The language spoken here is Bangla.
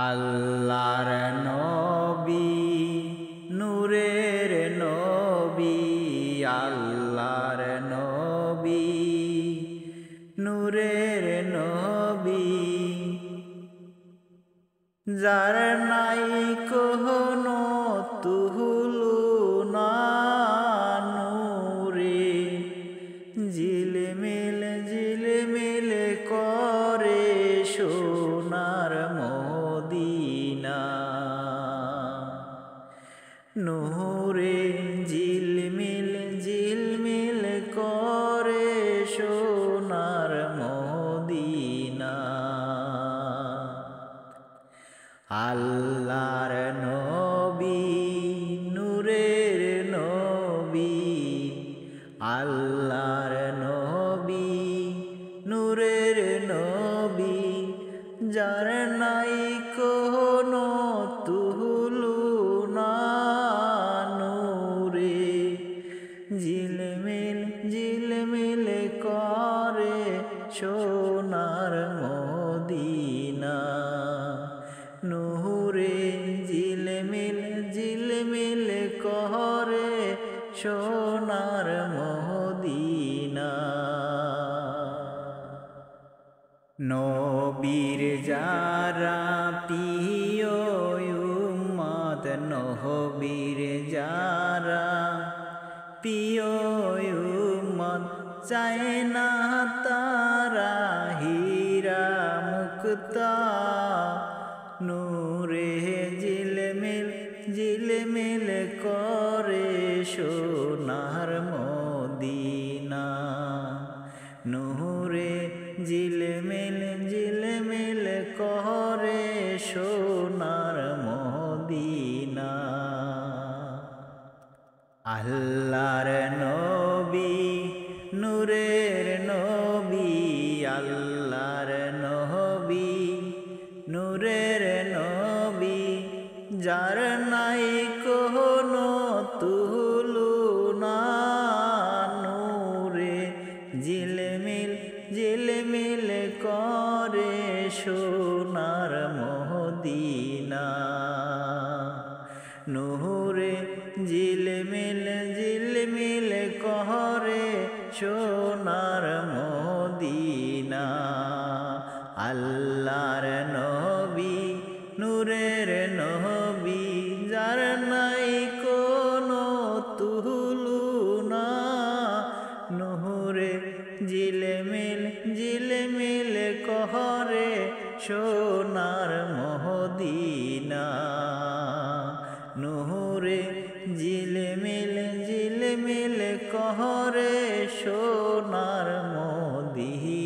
আল্লাহর নবী নূরের নবী, আল্লাহর নবী নূরের নবী, যার নাই কোনো তুলনা, নূরে ঝিলমিল ঝিলমিল করে সোনার মদিনা, নূরে ঝিলমিল ঝিলমিল করে সোনার মদিনা। আল্লাহর নবী নূরের নবী, আল্লাহর নবী নূরের নবী, যার নাই কোনো তুলনা, নূরে ঝিলমিল ঝিলমিল করে সোনার মদিনা, নূরে ঝিলমিল ঝিলমিল করে সোনার মদিনা। নবীর যারা প্রিয় উম্মত, নবীর যারা প্রিয় উম্মত, চায় না তারা হীরা মুক্তা, নূরে ঝিলমিল ঝিলমিল করে সোনার মদিনা, নূরে ঝিলমিল ঝিলমিল করে সোনার মদিনা। আল্লাহর নবী নূরের নবী, আল্লাহর নবী নূরের নবী, যার নাই কোনো তুলনা, নূরে ঝিলমিল ঝিলমিল করে সোনার মদিনা, নূরে ঝিলমিল ঝিলমিল করে সোনার মদিনা। আল্লাহর নবী নূরের নবী, যার নাই কোনো তুলনা, নূরে ঝিলমিল ঝিলমিল করে সোনার মদিনা, নূরে ঝিলমিল ঝিলমিল করে সোনার মদিনা।